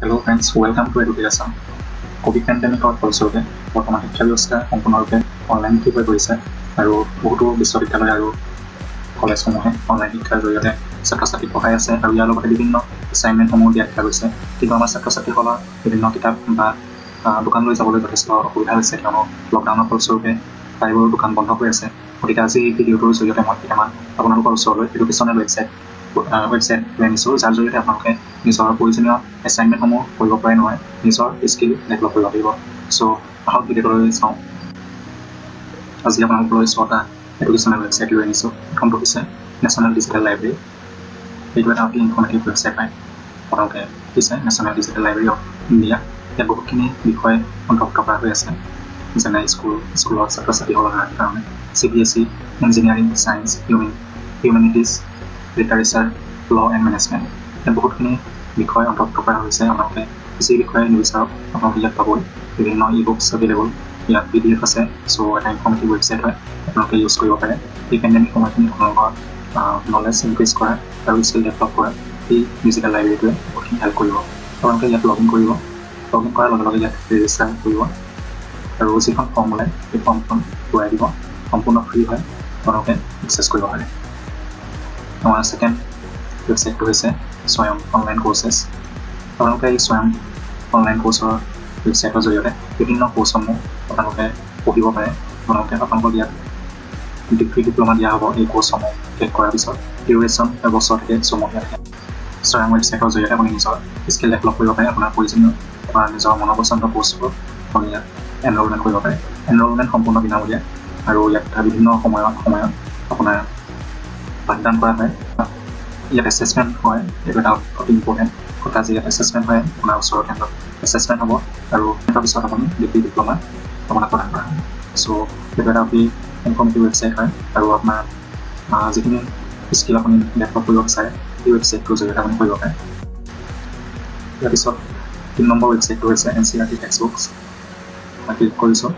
Hello friends, welcome to Education. Covid পেণ্ডেমিকৰ ফলস্বৰূপে বৰ্তমান শিক্ষা ব্যৱস্থা সম্পূৰ্ণৰূপে অনলাইনমুখী হৈ পৰিছে আৰু বহুতো বিশ্ববিদ্যালয় আৰু কলেজসমূহে অনলাইন শিক্ষাৰ জৰিয়তে ছাত্ৰ ছাত্ৰীক পঢ়াই আছে আৰু ইয়াৰ লগতে বিভিন্ন এছাইনমেণ্টসমূহ দিয়া দেখা গৈছে। কিন্তু আমাৰ ছাত্ৰ ছাত্ৰীসকলৰ বিভিন্ন কিতাপ বা দোকানলৈ যাবলৈ যথেষ্ট অসুবিধা হৈছে, কিয়নো লকডাউনৰ ফলস্বৰূপে প্ৰায়বোৰ দোকান বন্ধ হৈ আছে। গতিকে আজি এই ভিডিঅ'টোৰ জৰিয়তে মই কেইটামান আপোনালোকৰ ওচৰলৈ এডুকেশ্যনেল ৱেবছাইট লৈ আনিছোঁ, যাৰ জৰিয়তে আপোনালোকে নিজৰ প্ৰয়োজনীয় এছাইনমেণ্টসমূহ কৰিব পাৰে নহয়, নিজৰ স্কিল ডেভেলপ কৰিব পাৰিব। চ' আহক ভিডিঅ'টোলৈ চাওঁ। আজি আপোনালোকলৈ 6টা এডুকেশ্যনেল ৱেবছাইট লৈ আনিছোঁ। প্ৰথমটো হৈছে নেশ্যনেল ডিজিটেল লাইব্ৰেৰী। এইটো এটা অতি ইনফৰ্মেটিভ ৱেবছাইট হয়। আপোনালোকে দিছে national digital library of India. ইয়াত বহুতখিনি বিষয় অন্তৰ্ভুক্ত কৰা হৈ আছে, যেনে স্কুলৰ ছাত্ৰ ছাত্ৰীসকলৰ কাৰণে CBSE, engineering, science, humanities, literature, ল' এণ্ড মেনেজমেণ্ট। ইয়াত বহুতখিনি বিষয় অন্তৰ্ভুক্ত কৰা হৈছে। আপোনালোকে যি বিষয়ে নিবিচাৰক আপোনালোকে ইয়াত পাবই। বিভিন্ন ই-বুকছ এভেইলেবল, ইয়াত PDF আছে। চ' এটা ইনফৰ্মেটিভ ৱেবছাইট হয়, আপোনালোকে ইউজ কৰিব পাৰে। এই পেণ্ডেমিক সময়খিনি আপোনালোকৰ নলেজ ইনক্ৰিজ কৰা আৰু স্কিল ডেভেলপ কৰা এই ডিজিটেল লাইব্ৰেৰীটোৱে বহুতখিনি হেল্প কৰিব। আপোনালোকে ইয়াত লগ ইন কৰিব। লগ ইন কৰাৰ লগে লগে ইয়াত ৰেজিষ্টাৰ কৰিব আৰু যিখন ফৰ্ম ওলায় সেই ফৰ্মখন ঘূৰাই দিব। সম্পূৰ্ণ ফ্ৰী হয়, আপোনালোকে এক্সেছ কৰিব পাৰে। আমাৰ ছেকেণ্ড ৱেবছাইটটো হৈছে স্বয়ং অনলাইন কোৰ্চেছ। আপোনালোকে এই স্বয়ং অনলাইন কোৰ্চৰ ৱেবছাইটৰ জৰিয়তে বিভিন্ন কোৰ্চসমূহ আপোনালোকে পঢ়িব পাৰে। আপোনালোকক ইয়াত ডিগ্ৰী ডিপ্ল'মা দিয়া হ'ব। এই কোৰ্চসমূহ শেষ কৰাৰ পিছত ডিউৰেশ্যন এবছৰ থাকে, ছমহীয়া থাকে। স্বয়ং ৱেবছাইটৰ জৰিয়তে আপুনি নিজৰ স্কিল ডেভেলপ কৰিব পাৰে। আপোনাৰ প্ৰয়োজনীয় বা নিজৰ মনোপচন্দৰ কোৰ্চবোৰ আপুনি ইয়াত এনৰলমেণ্ট কৰিব পাৰে। এনৰলমেণ্ট সম্পূৰ্ণ বিনামূলীয়া আৰু ইয়াত বিভিন্ন সময়ত আপোনাৰ পাঠদান কৰা হয়। ইয়াত এছেছমেণ্ট হয়, এইটো এটা অতি ইম্পৰ্টেণ্ট কথা যে ইয়াত এছেছমেণ্ট হয়। আপোনাৰ ওচৰৰ কেন্দ্ৰত এছেছমেণ্ট হ'ব আৰু তাৰ পিছত আপুনি ডিগ্ৰী ডিপ্ল'মা আপোনাক প্ৰদান কৰা হয়। চ' এইটো এটা অতি ইনফৰ্মেটিভ ৱেবছাইট হয় আৰু আপোনাৰ যিখিনি স্কিল আপুনি ডেভেলপ কৰিব বিচাৰে এই ৱেবছাইটটোৰ জৰিয়তে আপুনি কৰিব পাৰে। ইয়াৰ পিছত 3 নম্বৰ ৱেবছাইটটো হৈছে NCERT টেক্সটবুকছ। মই ক্লিক কৰিছোঁ।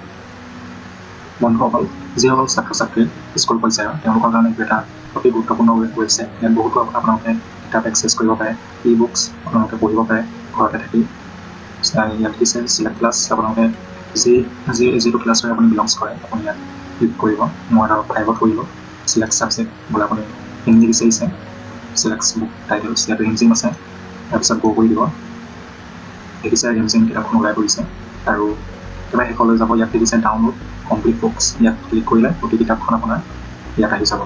বন্ধুসকল, যিসকল ছাত্ৰ ছাত্ৰী স্কুল পৰ্যায়ৰ তেওঁলোকৰ কাৰণে এইটো এটা অতি গুৰুত্বপূৰ্ণ ৱেবছাইট। ইয়াত বহুতো আপোনালোকে কিতাপ এক্সেছ কৰিব পাৰে, ই-বুকছ আপোনালোকে পঢ়িব পাৰে ঘৰতে থাকি। ইয়াত দিছে চিলেক্ট ক্লাছ। আপোনালোকে যিটো ক্লাছলৈ আপুনি বিলংছ কৰে আপুনি ইয়াত ক্লিক কৰিব। মই এটা 5ত কৰিলোঁ। চিলেক্ট ছাবজেক্ট বোলে আপুনি হিন্দী বিচাৰিছে, চিলেক্ট বুক টাইটেলছ, ইয়াত ৰিমজিম আছে। তাৰপিছত গো কৰি দিব। দেখিছে ৰিমজিম কিতাপখন ওলাই পৰিছে আৰু একেবাৰে শেষলৈ যাব। ইয়াত দেখিছে ডাউনলোড কমপ্লিট বুকছ। ইয়াত ক্লিক কৰিলে গোটেই কিতাপখন আপোনাৰ ইয়াত আহি যাব।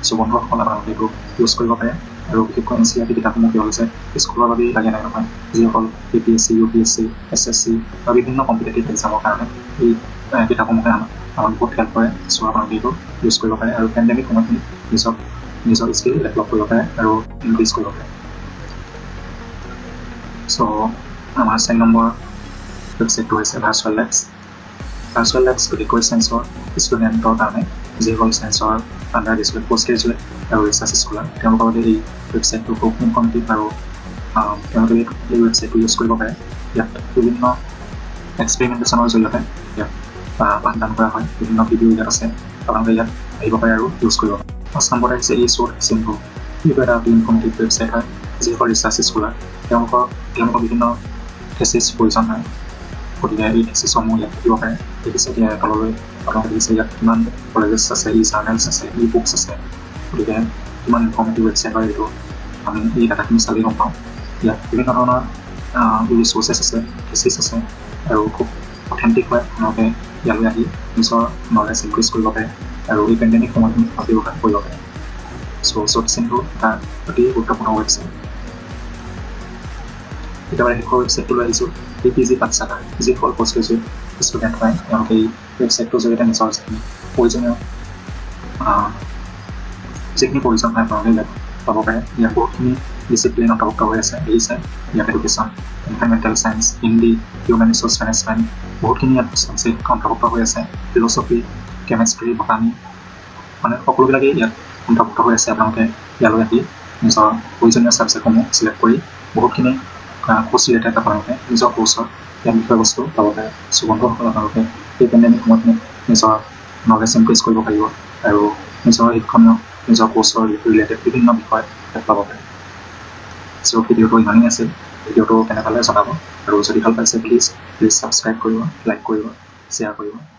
চ' বন্ধুসকল আপোনালোকে এইটো ইউজ কৰিব পাৰে। আৰু বিশেষকৈ NCERT কিতাপসমূহ কি হৈছে স্কুলৰ বাবেই লাগে নাই নহয়, যিসকল APSC, UPSC, SSC বা বিভিন্ন কম্পিটিটিভ এক্সামৰ কাৰণে এই কিতাপসমূহে আমাক বহুত হেল্প কৰে। চ' আপোনালোকে এইটো ইউজ কৰিব পাৰে আৰু পেণ্ডেমিক সময়খিনি নিজৰ স্কিল ডেভেলপ কৰিব পাৰে আৰু ইনক্ৰিজ কৰিব পাৰে। চ' আমাৰ 4 নম্বৰ ৱেবছাইটটো হৈছে ভাৰ্চুৱেল লেবছ। ভাৰ্চুৱেল লেবছ বিশেষকৈ ছায়েন্সৰ ষ্টুডেণ্টৰ কাৰণে, যিসকল ছায়েন্সৰ আণ্ডাৰ গ্ৰেজুৱেট, পষ্ট গ্ৰেজুৱেট আৰু ৰিচাৰ্চ স্কলাৰ তেওঁলোকৰ বাবে এই ৱেবছাইটটো খুব ইনফৰ্মেটিভ আৰু তেওঁলোকে এই ৱেবছাইটটো ইউজ কৰিব পাৰে। ইয়াত বিভিন্ন এক্সপেৰিমেণ্টেশ্যনৰ জৰিয়তে ইয়াত পাঠদান কৰা হয়। বিভিন্ন ভিডিঅ' ইয়াত আছে, আপোনালোকে ইয়াত আহিব পাৰে আৰু ইউজ কৰিব পাৰে। 5 নম্বৰত আহিছে eSword.info। এইটো এটা অতি ইনফৰ্মেটিভ ৱেবছাইট হয়। যিসকল ৰিচাৰ্চ স্কলাৰ তেওঁলোকৰ বিভিন্ন থেচিছ প্ৰয়োজন হয়, গতিকে এই থেচিছসমূহ ইয়াত থাকিব পাৰে। দেখিছে এতিয়া তললৈ আপোনালোকে দেখিছে ইয়াত কিমান কলেজেছ আছে, জাৰ্নেলছ আছে, ই-বুকছ আছে। গতিকে কিমান ইনফৰ্মেটিভ ৱেবছাইট হয় এইটো আমি এই ডাটাখিনি চালেই গম পাওঁ। ইয়াত বিভিন্ন ধৰণৰ ৰিচ'ৰ্চেছ আছে, থেচিছ আছে আৰু খুব অথেণ্টিক হয়। আপোনালোকে ইয়ালৈ আহি নিজৰ নলেজ ইনক্ৰিজ কৰিব পাৰে আৰু এই পেণ্ডেমিক সময়খিনি ব্যৱহাৰ কৰিব পাৰে। চ' এটা অতি গুৰুত্বপূৰ্ণ ৱেবছাইট। একেবাৰে শেষৰ ৱেবছাইটটোলৈ আহিছোঁ। PG পাঠশালা, যিসকল পষ্ট গ্ৰেজুৱেট ষ্টুডেণ্ট হয় তেওঁলোকে এই ৱেবছাইটটোৰ জৰিয়তে নিজৰ যিখিনি প্ৰয়োজন হয় আপোনালোকে ইয়াত পাব পাৰে। ইয়াত বহুতখিনি ডিচিপ্লিন অন্তৰ্ভুক্ত হৈ আছে। দেখিছে ইয়াত education, environmental science, Hindi, human resource management, বহুতখিনি ইয়াত ছাবজেক্ট অন্তৰ্ভুক্ত হৈ আছে। ফিল'চফি, কেমেষ্ট্ৰি, বটানী, মানে সকলোবিলাকেই ইয়াত অন্তৰ্ভুক্ত হৈ আছে। আপোনালোকে ইয়ালৈ আহি নিজৰ প্ৰয়োজনীয় ছাবজেক্টসমূহ চিলেক্ট কৰি বহুতখিনি কোৰ্চ আপোনালোকে নিজৰ কোৰ্চৰ ইয়াত বিষয়বস্তু পাব পাৰে। চ' বন্ধুসকল আপোনালোকে এই পেণ্ডেমিক সময়খিনিত নিজৰ নলেজ ইনক্ৰিজ কৰিব পাৰিব আৰু নিজৰ শিক্ষণীয় নিজৰ কোৰ্চৰ ৰিলেটেড বিভিন্ন বিষয় পাব পাৰে। চ' ভিডিঅ'টো ইমানেই আছিল। ভিডিঅ'টো কেনে পালে জনাব আৰু যদি ভাল পাইছে প্লিজ ছাবস্ক্ৰাইব কৰিব, লাইক কৰিব, শ্বেয়াৰ কৰিব।